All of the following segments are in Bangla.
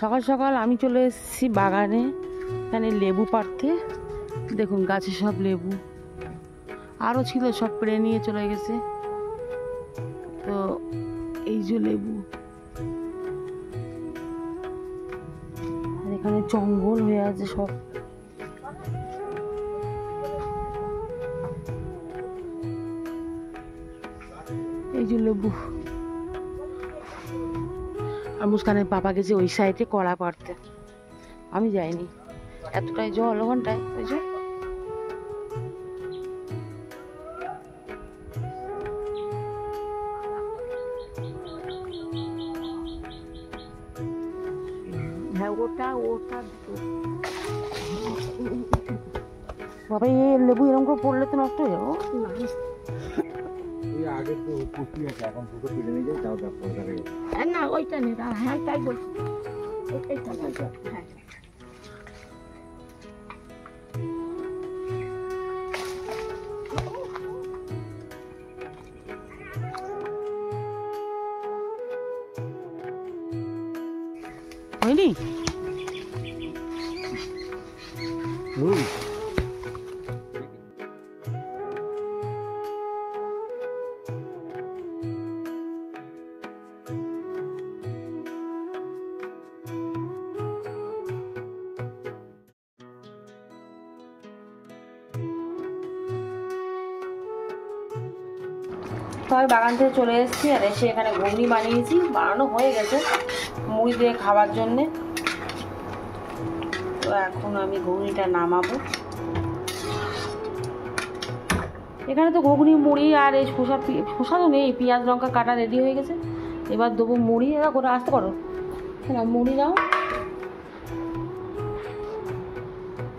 সকাল সকাল আমি চলে এসেছি বাগানে, এখানে লেবু পাড়তে। দেখুন গাছে সব লেবু, আরও ছিল, সব পেড়ে নিয়ে চলে গেছে। তো এই যে লেবু, এখানে জঙ্গল হয়ে আছে সব। এই যে লেবু। আর মুস্কানের পাপা গেছে ওই সাইডে কলা পাড়তে, আমি যাইনি। এতটাই জল ওখানটায়, ওই যে হ্যাঁ ওটা ওটা বাবা, এই লেবু এরকম করে পড়লে তো নষ্ট হয়ে যাবো। না ওইটা নেই, হ্যাঁ তাই বলছি, হ্যাঁ। হয়নি? তো আমি বাগান থেকে চলে এসেছি, আর এসে এখানে ঘুগনি বানিয়েছি, বানানো হয়ে গেছে মুড়ি দিয়ে খাবার জন্যে। তো এখন আমি ঘুগনিটা নামাবো। এখানে তো ঘুগনি, মুড়ি আর এই শসা তো নেই, পেঁয়াজ লঙ্কা কাটা রেডি হয়ে গেছে। এবার দেবো মুড়ি। এরা করে আসতে পারো, হ্যাঁ মুড়ি দাও।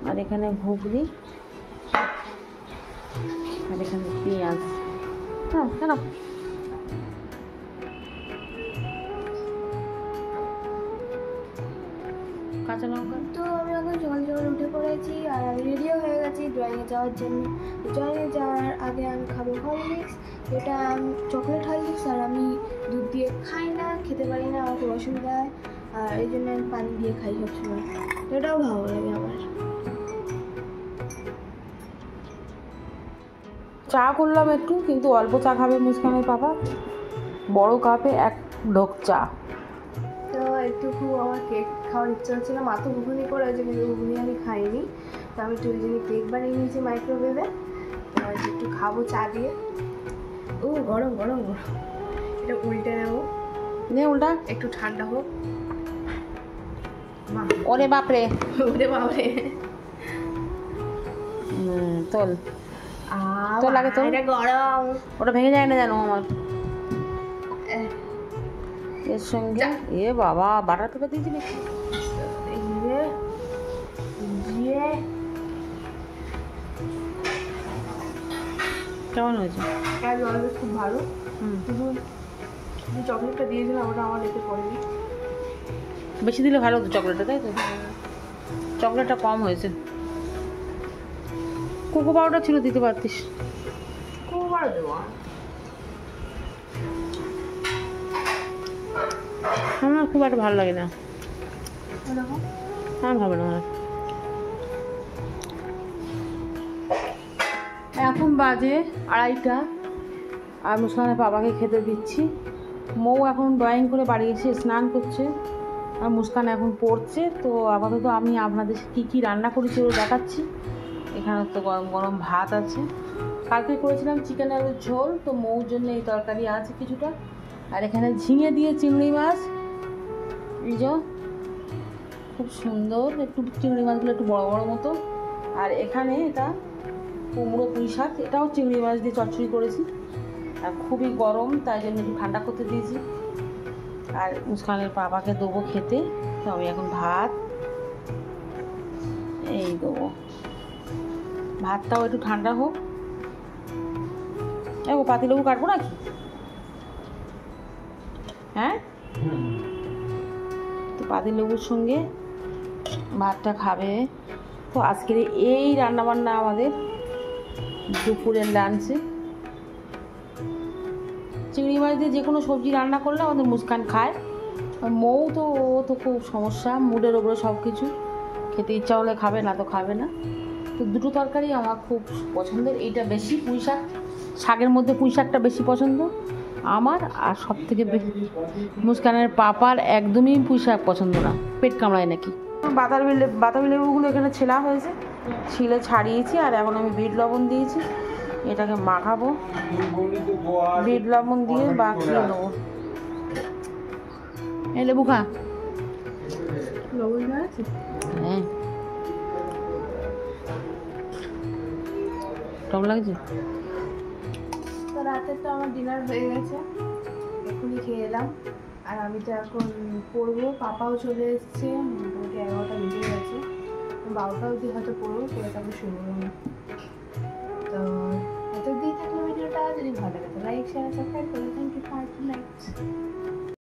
আর এখানে ঘুগনি, আর এখানে পেঁয়াজ। হ্যাঁ কেন কাঁচা লঙ্কা। তো আমি এখন সকাল সকাল উঠে পড়েছি, আর আমি রেডিও হয়ে গেছি ড্রয়িংয়ে যাওয়ার জন্য। ড্রয়িংয়ে যাওয়ার আগে আমি খাবো হরলিক্স, এটা চকলেট হরলিক্স। আর আমি দুধ দিয়ে খাই না, খেতে পারি না, আমার খুব অসুবিধা হয়, আর এই জন্য আমি পানি দিয়ে খাই সবসময়। এটাও ভালো লাগে আমার। চা করলাম একটু, কিন্তু অল্প চা খাবে মুস্কানের পাপা, বড় কাপে এক ঢোক চা। তো একটু আমার কেক খাওয়ার ইচ্ছা হচ্ছিল, মা তো ঘুগনি করেছে কিন্তু ঘুগনি আমি খাইনি। তো আমি একটু ওই জন্য কেক বানিয়ে নিয়েছি মাইক্রোওয়েভে, একটু খাবো চা দিয়ে। ও গরম গরম গরম, এটা উল্টে নেবো। নে উল্টা, একটু ঠান্ডা হোক। ওরে বাপরে, ওরে বাপরে, তোল তোল আগে তোল, এটা গরম, ওটা ভেঙে যায় না জানো আমার। এর সঙ্গে এ বাবা বাটার পেপার দিয়েছি নাকি? কেমন হয়েছে? খুব ভালো। শুধু চকলেটটা দিয়েছিলাম, ওটা আমার এতে পড়েনি। বেশি দিলে ভালো হতো চকলেটটা, তাই তো? চকলেটটা কম হয়েছে। কোকো পাউডার ছিল, দিতে পারতিস। কোকো পাউডার দেবো? আমার খুব একটা ভালো লাগে না, আমার ভালো না। এখন বাজে 2:30, আর মুস্কানের বাবাকে খেতে দিচ্ছি। মৌ এখন ড্রয়িং করে বাড়ি এসে স্নান করছে, আর মুস্কান এখন পড়ছে। তো আপাতত আমি আপনাদের কী কী রান্না করেছি ওরা দেখাচ্ছি। এখানে তো গরম গরম ভাত আছে, কালকে করেছিলাম চিকেন আলুর ঝোল, তো মৌর জন্য এই তরকারি আছে কিছুটা। আর এখানে ঝিঙে দিয়ে চিংড়ি মাছ, এই যে খুব সুন্দর, একটু চিংড়ি মাছগুলো একটু বড় বড় মতো। আর এখানে এটা কুমড়ো পুঁই শাক, এটাও চিংড়ি মাছ দিয়ে চচ্চড়ি করেছি। আর খুবই গরম, তাই জন্য একটু ঠান্ডা করতে দিয়েছি। আর মুস্কানের বাবাকে দেবো খেতে। তো আমি এখন ভাত এই দেবো, ভাতটাও একটু ঠান্ডা হোক। ও পাতিলেবু কাটবো নাকি? হ্যাঁ, তো পাতিলেবুর সঙ্গে ভাতটা খাবে। তো আজকের এই রান্নাবান্না আমাদের দুপুরের লাঞ্চে। চিংড়ি মাছ দিয়ে যে কোনো সবজি রান্না করলে আমাদের মুস্কান খায়, আর মৌ তো ও তো খুব সমস্যা, মুডের ওপরে সব কিছু, খেতে ইচ্ছা হলে খাবে, না তো খাবে না। তো দুটো তরকারি আমার খুব পছন্দের, এইটা বেশি পুঁই শাক, শাকের মধ্যে পুঁই শাকটা বেশি পছন্দ আমার। আর সব থেকে বেশি মুস্কানের পাপার একদমই পুঁই শাক পছন্দ না, পেট কামড়ায় নাকি। বাতাবি লেবুগুলো এখানে ছেলা হয়েছে, ছিলে ছাড়িয়েছি, আর এখন আমি বিট লবণ দিয়েছি, এটাকে মাখাবো, বিট লবণ দিয়ে মাখিয়ে নেবো। এই লেবু খা। লবণ আছে? হ্যাঁ, টক লাগছে। তো রাতে তো আমার ডিনার হয়ে গেছে, এখনই খেয়ে এলাম। আর আমি তো এখন পড়বো, পাপাও চলে এসছে, মোটামুটি 11টা বেজে গেছে, 12টা অবধি হয়তো পড়বো, পরে তারপরে শুরু করবো। তো এত দিয়ে থাকলে ভিডিওটা যদি ভালো লাগে লাইক শেয়ার সাবস্ক্রাইব করে থ্যাংক ইউ ফর নাইট।